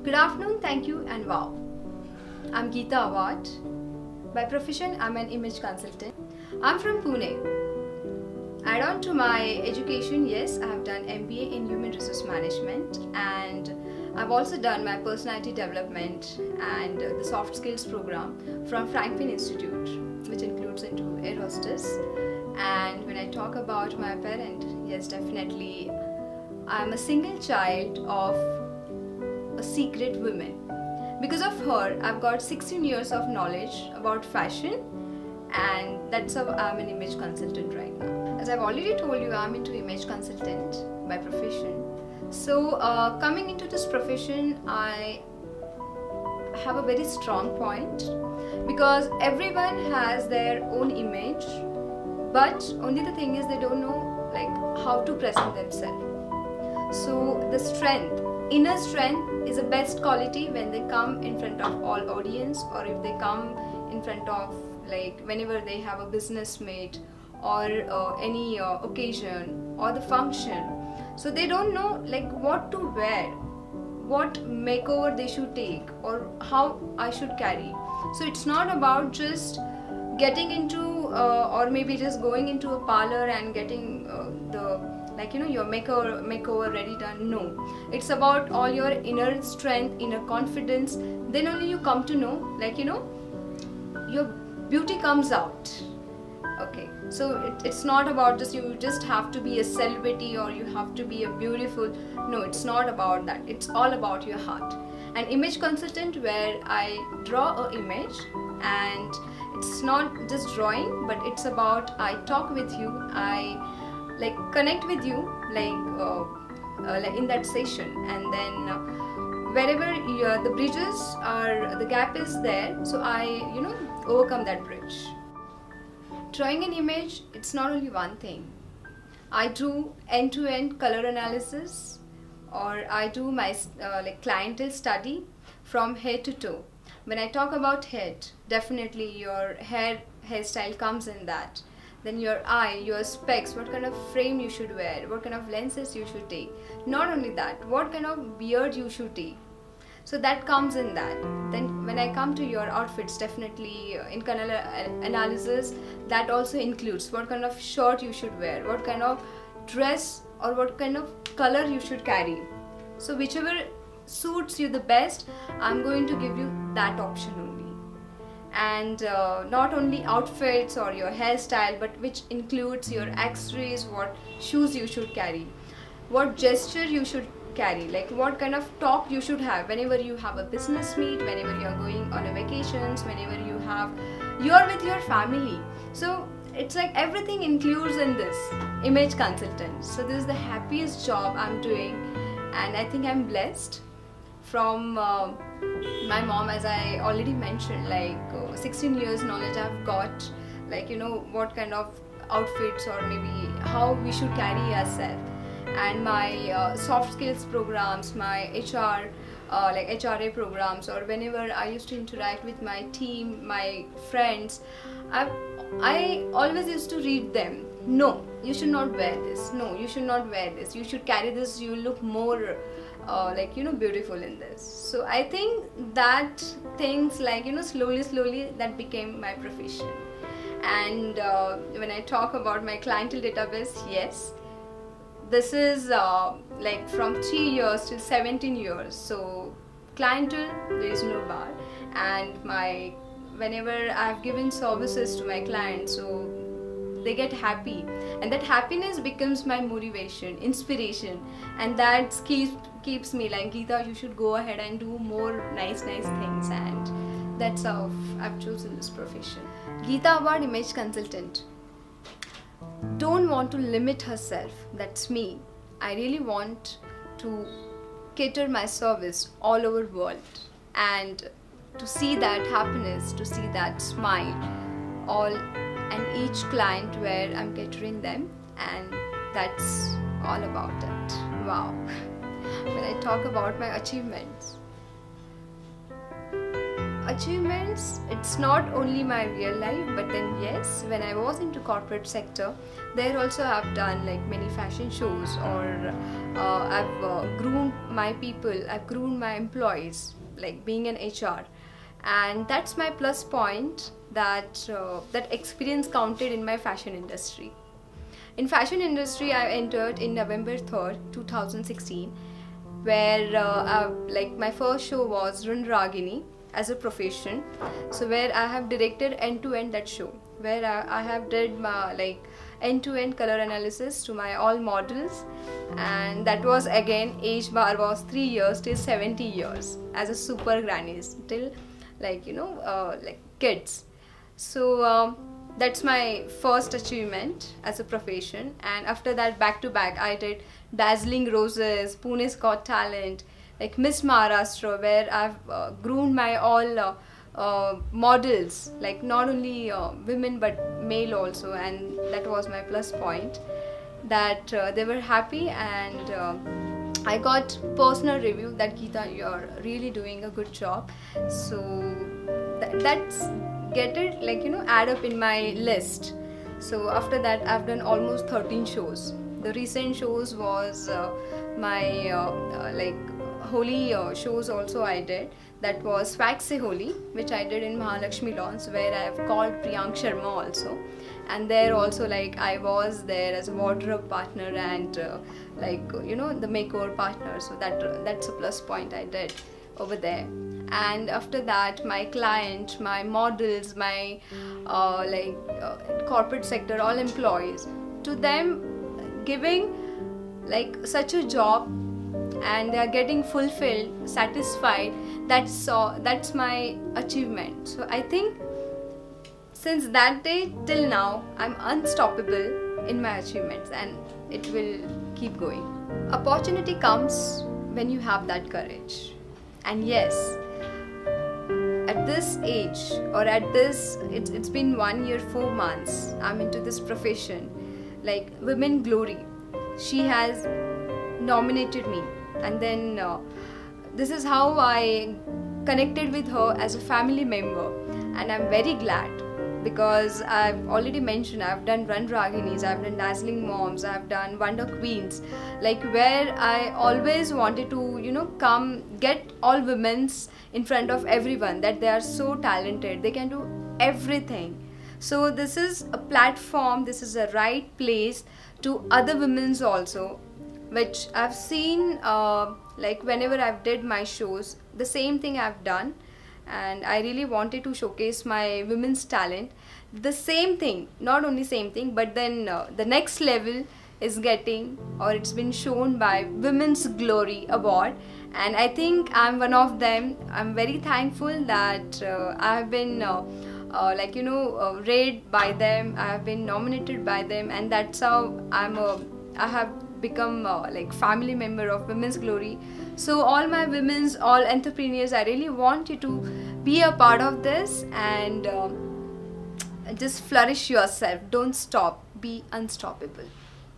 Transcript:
Good afternoon, thank you, and wow. I'm Geeta Awad. By profession, I'm an image consultant. I'm from Pune. Add on to my education, yes, I have done MBA in Human Resource Management, and I've also done my personality development and the soft skills program from Franklin Institute, which includes into air hostess. And when I talk about my parent, yes, definitely, I'm a single child of a secret woman. Because of her, I've got 16 years of knowledge about fashion, and that's how I'm an image consultant right now. As I've already told you, I'm into image consultant by profession. So coming into this profession, I have a very strong point because everyone has their own image, but only the thing is they don't know like how to present themselves. So the strength, inner strength is the best quality when they come in front of all audience, or if they come in front of like whenever they have a business mate or any occasion or the function. So they don't know like what to wear, what makeover they should take, or how I should carry. So it's not about just getting into or maybe just going into a parlor and getting your makeover ready done. No, it's about all your inner strength, inner confidence. Then only you come to know your beauty comes out. Okay, so it's not about just you just have to be a celebrity or you have to be a beautiful. No, it's not about that. It's all about your heart. An image consultant where I draw an image, and it's not just drawing, but it's about I talk with you, I like connect with you like in that session, and then wherever the bridges are, the gap is there, so I overcome that bridge. Drawing an image, it's not only one thing. I do end-to-end color analysis, or I do my clientele study from head to toe. When I talk about head, definitely your hairstyle comes in that. Then your eye, your specs, what kind of frame you should wear, what kind of lenses you should take. Not only that, what kind of beard you should take. So that comes in that. Then when I come to your outfits, definitely in color analysis, that also includes what kind of shirt you should wear, what kind of dress or what kind of color you should carry. So whichever suits you the best, I'm going to give you that option only. And not only outfits or your hairstyle, but which includes your accessories, what shoes you should carry, what gesture you should carry, like what kind of talk you should have whenever you have a business meet, whenever you are going on a vacations, whenever you're with your family. So it's like everything includes in this image consultant. So this is the happiest job I'm doing, and I think I'm blessed from my mom, as I already mentioned, 16 years knowledge I've got, what kind of outfits or maybe how we should carry ourselves, and my soft skills programs, my HR HRA programs, or whenever I used to interact with my team, my friends, I always used to read them. No, you should not wear this. No, you should not wear this. You should carry this. You look more beautiful in this. So I think that things slowly that became my profession. And when I talk about my clientele database, yes, this is from 3 years to 17 years. So clientele, there is no bar. And whenever I've given services to my clients, so they get happy, and that happiness becomes my motivation, inspiration, and that keeps me like, Geeta, you should go ahead and do more nice things. And that's how I've chosen this profession. Geeta Awad, image consultant. Don't want to limit herself. That's me. I really want to cater my service all over world, and to see that happiness, to see that smile, all and each client where I'm catering them, and that's all about it. Wow. When I talk about my achievements, Achievements, it's not only my real life, but then yes, when I was into corporate sector, there also I've done like many fashion shows, or I've groomed my people, I've groomed my employees, like being an HR, and that's my plus point, that that experience counted in my fashion industry. In fashion industry, I entered in November 3rd, 2016, where like my first show was Ragini as a profession. So where I have directed end-to-end that show, where I have did my like end-to-end color analysis to my all models, and that was again age bar was 3 years till 70 years as a super grannies till like like kids. So that's my first achievement as a profession, and after that back to back I did Dazzling Roses, Pune's Got Talent, like Miss Maharashtra, where I've groomed my all models, like not only women but male also, and that was my plus point, that they were happy, and I got personal review that Geeta, you're really doing a good job. So that's get it, like add up in my list. So after that I've done almost 13 shows. The recent shows was my like Holi shows also I did. That was Swag Se Holi, which I did in Mahalakshmi Lawns, where I have called Priyank Sharma also, and there also like I was there as a wardrobe partner and like the makeover partner. So that's a plus point I did over there. And after that my client, my models, my corporate sector, all employees, to them giving like such a job and they are getting fulfilled, satisfied, that's my achievement. So I think since that day till now I'm unstoppable in my achievements, and it will keep going. Opportunity comes when you have that courage. And yes, at this age, or at this, it's been 1 year 4 months I'm into this profession, like Women Glory, she has nominated me, and then this is how I connected with her as a family member, and I'm very glad, because I've already mentioned I've done Run Raginis, I've done Dazzling Moms, I've done Wonder Queens, like where I always wanted to come get all women's in front of everyone, that they are so talented, they can do everything. So this is a platform, this is a right place to other women's also, which I've seen like whenever I've did my shows, the same thing I've done, and I really wanted to showcase my women's talent. The same thing, not only same thing, but then the next level is getting, or it's been shown by Women's Glory Award, and I think I'm one of them. I'm very thankful that I have been read by them, I have been nominated by them, and that's how I have become like family member of Women's Glory. So all my women's, all entrepreneurs, I really want you to be a part of this, and just flourish yourself. Don't stop. Be unstoppable.